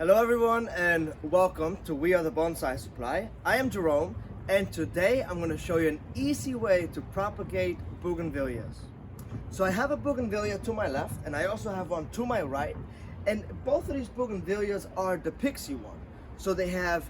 Hello everyone and welcome to We Are the Bonsai Supply. I am Jerome and today I'm going to show you an easy way to propagate bougainvilleas. So I have a bougainvillea to my left and I also have one to my right, and both of these bougainvilleas are the pixie one. So they have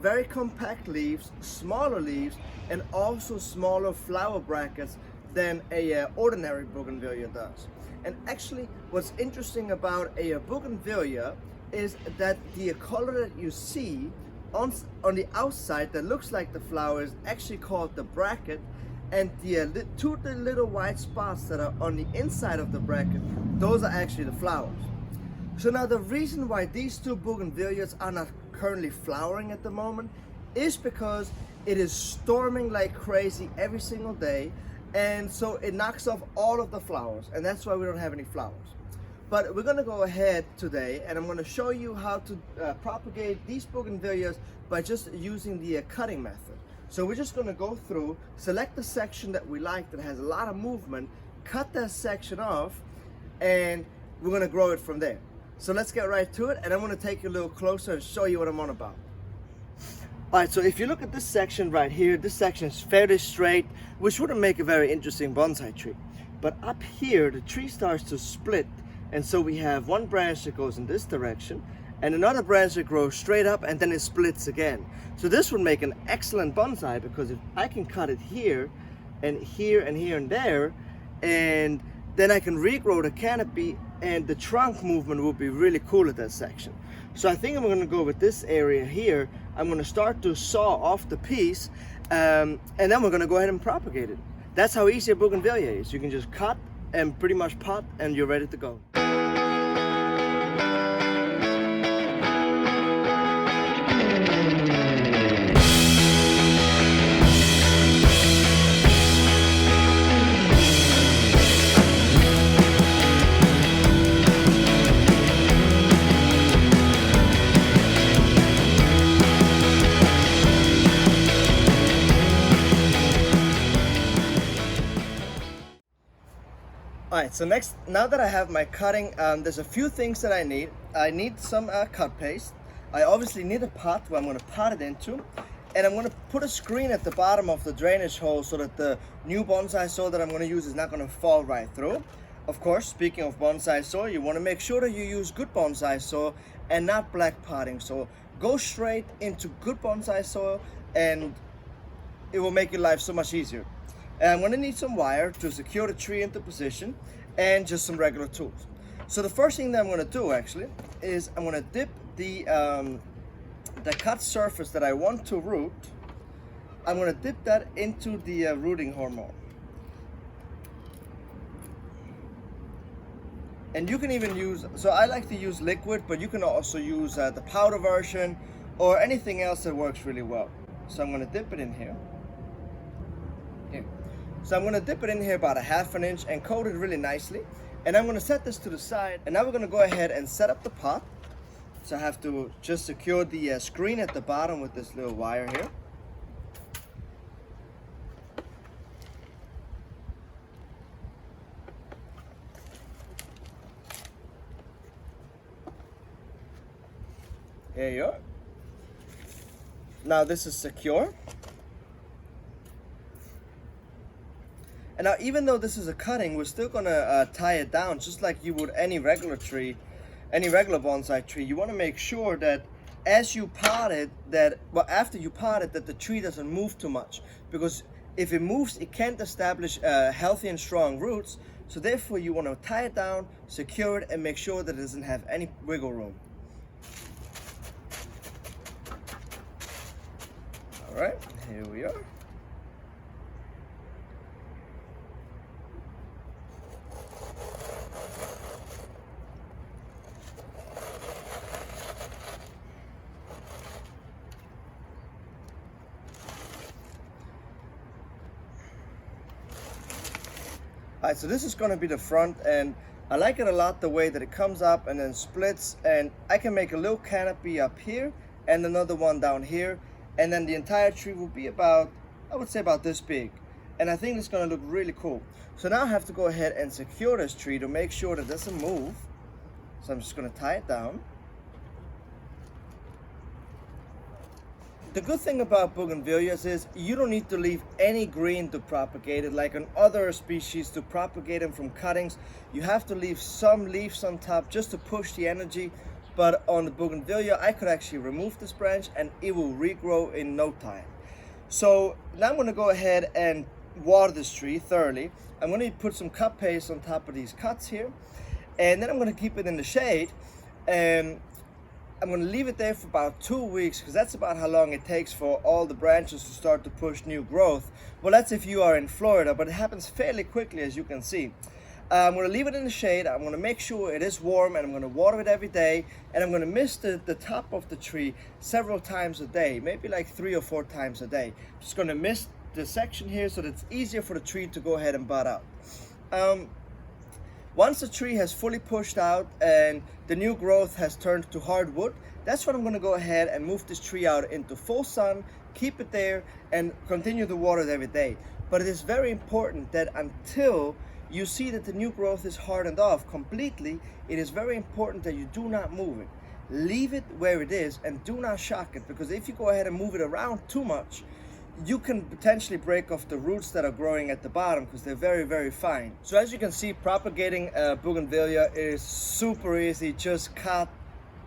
very compact leaves, smaller leaves, and also smaller flower brackets than a ordinary bougainvillea does. And actually what's interesting about a bougainvillea is that the color that you see on the outside that looks like the flower is actually called the bracket, and the two little white spots that are on the inside of the bracket, those are actually the flowers. So now the reason why these two bougainvilleas are not currently flowering at the moment is because it is storming like crazy every single day, and so it knocks off all of the flowers, and that's why we don't have any flowers. But we're going to go ahead today and I'm going to show you how to propagate these bougainvilleas by just using the cutting method. So we're just going to go through, select the section that we like that has a lot of movement, cut that section off, and we're going to grow it from there. So let's get right to it, and I'm going to take you a little closer and show you what I'm on about. Alright, so if you look at this section right here, this section is fairly straight, which wouldn't make a very interesting bonsai tree. But up here, the tree starts to split. And so we have one branch that goes in this direction and another branch that grows straight up and then it splits again. So this would make an excellent bonsai, because if I can cut it here and here and here and there, and then I can regrow the canopy and the trunk movement will be really cool at that section. So I think I'm going to go with this area here. I'm going to start to saw off the piece and then we're going to go ahead and propagate it. That's how easy a bougainvillea is. You can just cut and pretty much pot and you're ready to go. Alright, so now that I have my cutting, there's a few things that I need. I need some cut paste. I obviously need a pot where I'm going to pot it into. And I'm going to put a screen at the bottom of the drainage hole so that the new bonsai soil that I'm going to use is not going to fall right through. Of course, speaking of bonsai soil, you want to make sure that you use good bonsai soil and not black potting. So go straight into good bonsai soil and it will make your life so much easier. And I'm going to need some wire to secure the tree into position and just some regular tools. So the first thing that I'm going to do actually is I'm going to dip the cut surface that I want to root. I'm going to dip that into the rooting hormone. And you can even use, so I like to use liquid, but you can also use the powder version or anything else that works really well. So I'm going to dip it in here. So I'm going to dip it in here about 1/2 inch and coat it really nicely. And I'm going to set this to the side. And now we're going to go ahead and set up the pot. So I have to just secure the screen at the bottom with this little wire here. There you are. Now this is secure. And now, even though this is a cutting, we're still gonna tie it down just like you would any regular tree, any regular bonsai tree. You want to make sure that as you pot it, after you pot it, that the tree doesn't move too much, because if it moves, it can't establish healthy and strong roots. So therefore, you want to tie it down, secure it, and make sure that it doesn't have any wiggle room. All right, here we are. Alright, so this is going to be the front, and I like it a lot the way that it comes up and then splits, and I can make a little canopy up here and another one down here, and then the entire tree will be about, I would say about this big. And I think it's going to look really cool. So now I have to go ahead and secure this tree to make sure that it doesn't move. So I'm just going to tie it down. The good thing about bougainvilleas is you don't need to leave any green to propagate it like on other species. To propagate them from cuttings, you have to leave some leaves on top just to push the energy. But on the bougainvillea, I could actually remove this branch and it will regrow in no time. So now I'm going to go ahead and water this tree thoroughly. I'm going to put some cut paste on top of these cuts here, and then I'm going to keep it in the shade, and I'm going to leave it there for about 2 weeks, because that's about how long it takes for all the branches to start to push new growth. Well, that's if you are in Florida, but it happens fairly quickly, as you can see. I'm going to leave it in the shade. I'm going to make sure it is warm, and I'm going to water it every day, and I'm going to mist the top of the tree several times a day, maybe like 3 or 4 times a day. Just going to mist the section here so that it's easier for the tree to go ahead and bud out. Once the tree has fully pushed out and the new growth has turned to hardwood, that's when I'm going to go ahead and move this tree out into full sun, keep it there, and continue to water it every day. But it is very important that until you see that the new growth is hardened off completely, it is very important that you do not move it. Leave it where it is and do not shock it, because if you go ahead and move it around too much, you can potentially break off the roots that are growing at the bottom, because they're very, very fine. So as you can see, propagating bougainvillea is super easy. Just cut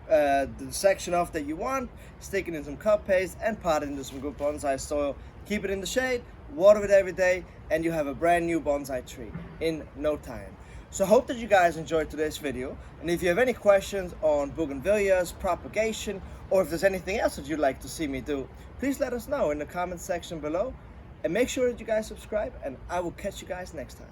the section off that you want, stick it in some cut paste, and pot it into some good bonsai soil. Keep it in the shade, water it every day, and you have a brand new bonsai tree in no time. So I hope that you guys enjoyed today's video, and if you have any questions on bougainvilleas, propagation, or if there's anything else that you'd like to see me do, please let us know in the comment section below, and make sure that you guys subscribe, and I will catch you guys next time.